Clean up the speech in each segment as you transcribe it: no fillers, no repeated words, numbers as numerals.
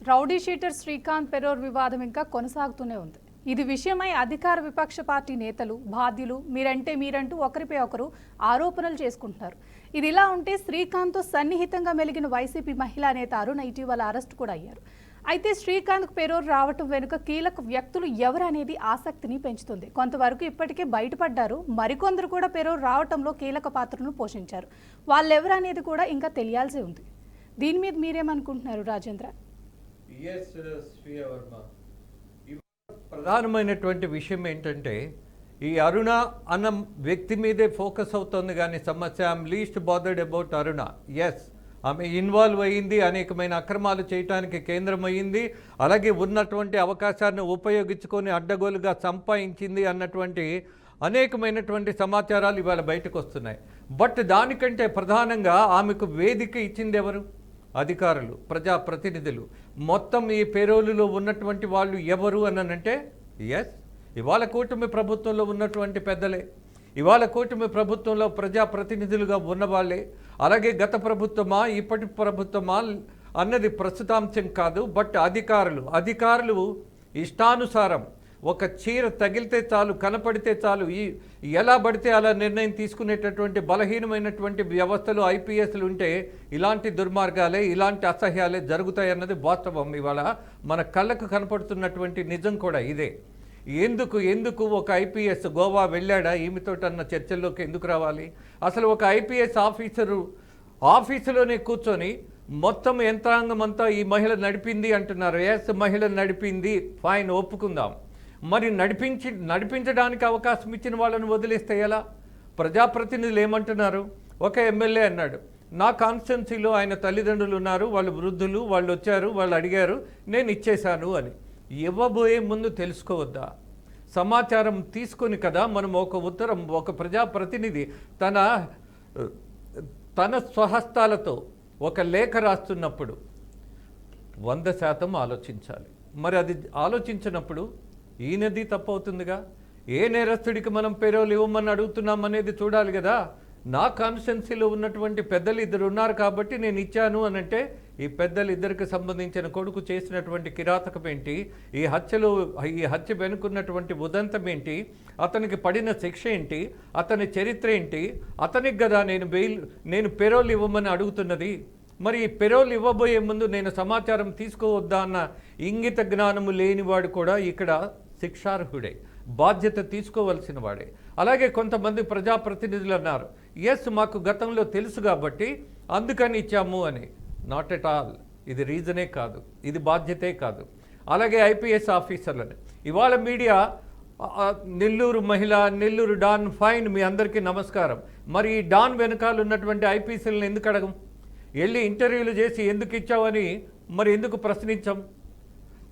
Rowdy sheeter Srikanth పెరోర్ వివాదం ఇంకా కొనసాగుతూనే ఉంది. ఇది విషయమై అధికార విపక్ష పార్టీ నేతలు బాధ్యులు మీరంటూ ఒకరిపై ఒకరు ఆరోపణలు చేసుకుంటున్నారు. ఇది ఇలా ఉంటే శ్రీకాంత్తో సన్నిహితంగా మెలిగిన వైసీపీ మహిళా నేత అరుణ ఇటీవల అరెస్ట్ కూడా అయ్యారు. అయితే శ్రీకాంత్ పెరోర్ రావటం వెనుక కీలక వ్యక్తులు ఎవరనేది ఆసక్తిని పెంచుతుంది. కొంతవరకు ఇప్పటికే బయటపడ్డారు, మరికొందరు కూడా పెరోర్ రావటంలో కీలక పాత్రను పోషించారు. వాళ్ళెవరనేది కూడా ఇంకా తెలియాల్సి ఉంది. దీని మీద మీరేమనుకుంటున్నారు రాజేంద్ర? ప్రధానమైనటువంటి విషయం ఏంటంటే ఈ అరుణ అన్న వ్యక్తి మీదే ఫోకస్ అవుతుంది కానీ సమస్య I'm least bothered about Aruna. Yes, ఆమె ఇన్వాల్వ్ అయ్యింది, అనేకమైన అక్రమాలు చేయడానికి కేంద్రం అయ్యింది, అలాగే ఉన్నటువంటి అవకాశాన్ని ఉపయోగించుకొని అడ్డగోలుగా సంపాదించింది అన్నటువంటి అనేకమైనటువంటి సమాచారాలు ఇవాళ బయటకు వస్తున్నాయి. బట్ దానికంటే ప్రధానంగా ఆమెకు వేదిక ఇచ్చింది ఎవరు? అధికారులు, ప్రజాప్రతినిధులు. మొత్తం ఈ పేరోలులో ఉన్నటువంటి వాళ్ళు ఎవరు అనంటే ఎస్, ఇవాళ కూటమి ప్రభుత్వంలో ఉన్నటువంటి పెద్దలే, ఇవాళ కూటమి ప్రభుత్వంలో ప్రజాప్రతినిధులుగా ఉన్నవాళ్ళే. అలాగే గత ప్రభుత్వమా ఇప్పటి ప్రభుత్వమా అన్నది ప్రస్తుతాంశం కాదు. బట్ అధికారులు ఇష్టానుసారం ఒక చీర తగిలితే చాలు, కనపడితే చాలు, ఎలా పడితే అలా నిర్ణయం తీసుకునేటటువంటి బలహీనమైనటువంటి వ్యవస్థలు ఐపీఎస్లు ఉంటే ఇలాంటి దుర్మార్గాలే, ఇలాంటి అసహ్యాలే జరుగుతాయన్నది వాస్తవం. ఇవాళ మన కళ్ళకు కనపడుతున్నటువంటి నిజం కూడా ఇదే. ఎందుకు ఒక ఐపీఎస్ గోవా వెళ్ళాడా ఈమెతోటన్న చర్చల్లోకి ఎందుకు రావాలి? అసలు ఒక ఐపీఎస్ ఆఫీసులోనే కూర్చొని మొత్తం యంత్రాంగం అంతా ఈ మహిళ నడిపింది అంటున్నారు. ఎస్, మహిళ నడిపింది, ఫైన్, ఒప్పుకుందాం. మరి నడిపించడానికి అవకాశం ఇచ్చిన వాళ్ళని వదిలేస్తే ఎలా? ప్రజాప్రతినిధులు ఏమంటున్నారు? ఒక ఎమ్మెల్యే అన్నాడు, నా కాన్స్టిట్యున్సీలో ఆయన తల్లిదండ్రులు ఉన్నారు, వాళ్ళు వృద్ధులు, వాళ్ళు వచ్చారు, వాళ్ళు అడిగారు, నేను ఇచ్చేశాను అని. ఇవ్వబోయే ముందు తెలుసుకోవద్దా? సమాచారం తీసుకొని కదా మనం ఒక ప్రజాప్రతినిధి తన స్వహస్తాలతో ఒక లేఖ రాస్తున్నప్పుడు 100% ఆలోచించాలి. మరి అది ఆలోచించినప్పుడు ఈయనది తప్పవుతుందిగా. ఏ నేరస్తుడికి మనం పేరోలు ఇవ్వమని అడుగుతున్నాం అనేది చూడాలి కదా. నా కాన్స్టిట్యున్సీలో ఉన్నటువంటి పెద్దలు 2 ఉన్నారు కాబట్టి నేను ఇచ్చాను అనంటే ఈ పెద్దలు 2కి సంబంధించిన కొడుకు చేసినటువంటి కిరాతకం ఏంటి, ఈ హత్య వెనుకున్నటువంటి ఉదంతం ఏంటి, అతనికి పడిన శిక్ష ఏంటి, అతని చరిత్ర ఏంటి, అతనికి కదా నేను పేరోలు ఇవ్వమని అడుగుతున్నది. మరి ఈ పెరోల్ ఇవ్వబోయే ముందు నేను సమాచారం తీసుకోవద్దా అన్న ఇంగిత జ్ఞానము లేనివాడు కూడా ఇక్కడ శిక్షార్హుడే, బాధ్యత తీసుకోవలసిన వాడే. అలాగే కొంతమంది ప్రజాప్రతినిధులు అన్నారు, ఎస్ మాకు గతంలో తెలుసు కాబట్టి అందుకని ఇచ్చాము అని. Not at all. ఇది రీజనే కాదు, ఇది బాధ్యతే కాదు. అలాగే ఐపీఎస్ ఆఫీసర్లని ఇవాళ మీడియా నెల్లూరు మహిళ, నెల్లూరు డాన్, ఫైన్, మీ అందరికీ నమస్కారం. మరి ఈ డాన్ వెనకాల ఉన్నటువంటి ఐపీఎస్లను ఎందుకు అడగం? వెళ్ళి ఇంటర్వ్యూలు చేసి ఎందుకు ఇచ్చావని మరి ఎందుకు ప్రశ్నించాం?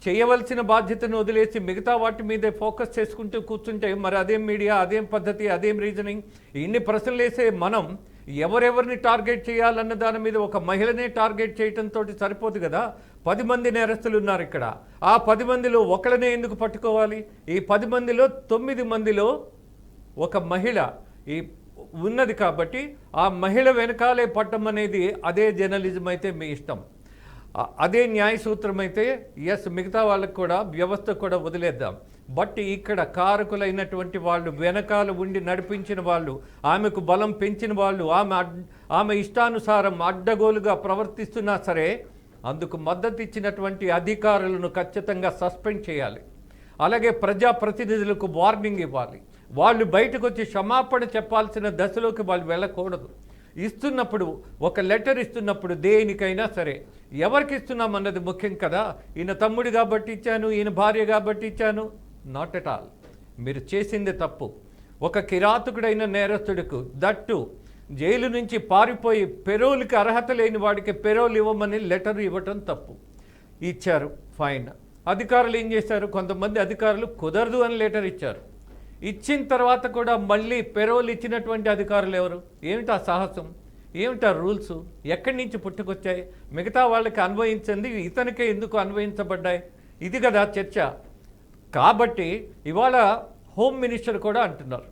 చేయవలసిన బాధ్యతను వదిలేసి మిగతా వాటి మీదే ఫోకస్ చేసుకుంటూ కూర్చుంటే మరి అదేం మీడియా, అదేం పద్ధతి, అదేం రీజనింగ్? ఇన్ని ప్రశ్నలు వేసే మనం ఎవరెవరిని టార్గెట్ చేయాలన్న దాని మీద ఒక మహిళనే టార్గెట్ చేయడంతో సరిపోదు కదా. 10 మంది నేరస్తులు ఉన్నారు ఇక్కడ. ఆ 10 మందిలో ఒకళ్ళనే ఎందుకు పట్టుకోవాలి? ఈ 10 మందిలో 9 మందిలో ఒక మహిళ ఉన్నది కాబట్టి ఆ మహిళ వెనకాలే పట్టం అనేది అదే జర్నలిజం అయితే మీ ఇష్టం, అదే న్యాయ సూత్రం అయితే ఎస్, మిగతా వాళ్ళకు కూడా వ్యవస్థ కూడా వదిలేద్దాం. బట్ ఇక్కడ కారకులైనటువంటి వాళ్ళు, వెనకాల ఉండి నడిపించిన వాళ్ళు, ఆమెకు బలం పెంచిన వాళ్ళు, ఆమె ఇష్టానుసారం అడ్డగోలుగా ప్రవర్తిస్తున్నా సరే అందుకు మద్దతు ఇచ్చినటువంటి అధికారులను ఖచ్చితంగా సస్పెండ్ చేయాలి. అలాగే ప్రజాప్రతినిధులకు వార్నింగ్ ఇవ్వాలి. వాళ్ళు బయటకు వచ్చి క్షమాపణ చెప్పాల్సిన దశలోకి వాళ్ళు వెళ్ళకూడదు. ఇస్తున్నప్పుడు, ఒక లెటర్ ఇస్తున్నప్పుడు దేనికైనా సరే ఎవరికి ఇస్తున్నాం అన్నది ముఖ్యం కదా. ఈయన తమ్ముడు కాబట్టి ఇచ్చాను, ఈయన భార్య కాబట్టి ఇచ్చాను, నాట్ ఎట్ ఆల్. మీరు చేసింది తప్పు. ఒక కిరాతకుడైన నేరస్తుడికి, దట్టు జైలు నుంచి పారిపోయి పెరోల్కి అర్హత లేని వాడికి పెరోల్ ఇవ్వమని లెటర్ ఇవ్వటం తప్పు. ఇచ్చారు, ఫైన్. అధికారులు ఏం చేశారు? కొంతమంది అధికారులు కుదరదు అని లెటర్ ఇచ్చారు. ఇచ్చిన తర్వాత కూడా మళ్ళీ పెరోల్ ఇచ్చినటువంటి అధికారులు ఎవరు? ఏమిటా సాహసం, ఏమిటా రూల్స్, ఎక్కడి నుంచి పుట్టుకొచ్చాయి? మిగతా వాళ్ళకి అన్వయించింది, ఇతనికే ఎందుకు అన్వయించబడ్డాయి? ఇది కదా చర్చ. కాబట్టి ఇవాళ హోమ్ మినిస్టర్ కూడా అంటున్నారు,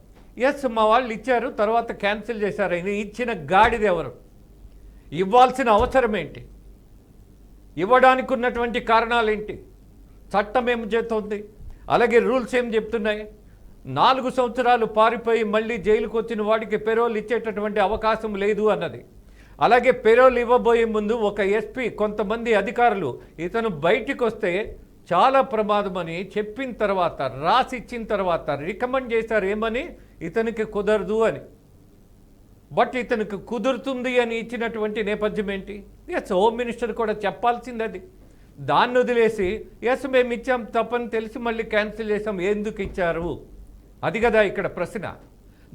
ఎస్ మా వాళ్ళు ఇచ్చారు, తర్వాత క్యాన్సిల్ చేశారు. ఇచ్చిన గాడిది ఎవరు? ఇవ్వాల్సిన అవసరం ఏంటి? ఇవ్వడానికి ఉన్నటువంటి కారణాలు ఏంటి? చట్టం ఏం చెప్తుంది? అలాగే రూల్స్ ఏం చెప్తున్నాయి? 4 సంవత్సరాలు పారిపోయి మళ్ళీ జైలుకు వచ్చిన వాడికి పెరోల్ ఇచ్చేటటువంటి అవకాశం లేదు అన్నది. అలాగే పెరోల్ ఇవ్వబోయే ముందు ఒక ఎస్పీ కొంతమంది అధికారులు ఇతను బయటికి వస్తే చాలా ప్రమాదమని చెప్పిన తర్వాత, రాసి ఇచ్చిన తర్వాత రికమెండ్ చేశారు ఏమని, ఇతనికి కుదరదు అని. బట్ ఇతనికి కుదురుతుంది అని ఇచ్చినటువంటి నేపథ్యం ఏంటి? ఎస్, హోమ్ మినిస్టర్ కూడా చెప్పాల్సింది అది. దాన్ని వదిలేసి ఎస్ మేము ఇచ్చాం తప్పని తెలిసి మళ్ళీ క్యాన్సిల్ చేసాం, ఎందుకు ఇచ్చారు? అది కదా ఇక్కడ ప్రశ్న.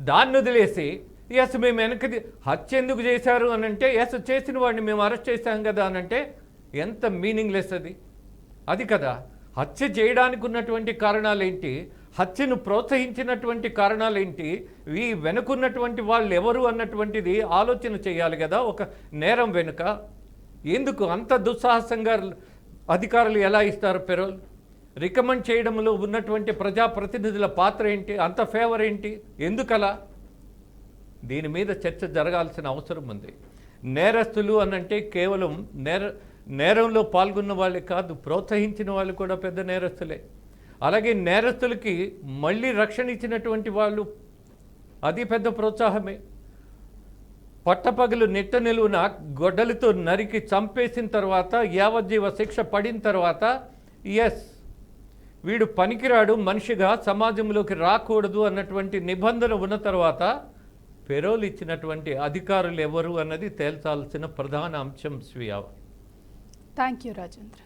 దాన్ని వదిలేసి ఎస్ మేము వెనకది హత్య ఎందుకు చేశారు అని అంటే, ఎస్ చేసిన వాడిని మేము అరెస్ట్ చేశాం కదా అని అంటే ఎంత మీనింగ్లెస్ అది. అది కదా, హత్య చేయడానికి ఉన్నటువంటి కారణాలు ఏంటి? హత్యను ప్రోత్సహించినటువంటి కారణాలు ఏంటి? ఈ వెనుకున్నటువంటి వాళ్ళు ఎవరు అన్నటువంటిది ఆలోచన చేయాలి కదా. ఒక నేరం వెనుక ఎందుకు అంత దుస్సాహసంగా అధికారులు ఎలా ఇస్తారు పెరోల్? రికమెండ్ చేయడంలో ఉన్నటువంటి ప్రజాప్రతినిధుల పాత్ర ఏంటి? అంత ఫేవర్ ఏంటి? ఎందుకలా? దీని మీద చర్చ జరగాల్సిన అవసరం ఉంది. నేరస్తులు అనంటే కేవలం నేరంలో పాల్గొన్న వాళ్ళే కాదు, ప్రోత్సహించిన వాళ్ళు కూడా పెద్ద నేరస్తులే. అలాగే నేరస్తులకి మళ్ళీ రక్షణ ఇచ్చినటువంటి వాళ్ళు, అది పెద్ద ప్రోత్సాహమే. పట్టపగలు నిట్ట నిలువున గొడ్డలితో నరికి చంపేసిన తర్వాత, యావజ్జీవ శిక్ష పడిన తర్వాత ఎస్ వీడు పనికిరాడు, మనిషిగా సమాజంలోకి రాకూడదు అన్నటువంటి నిబంధన ఉన్న తర్వాత పెరోల్ ఇచ్చినటువంటి అధికారులు ఎవరు అన్నది తేల్చాల్సిన ప్రధాన అంశం. స్వీయ. Thank you Rajendra.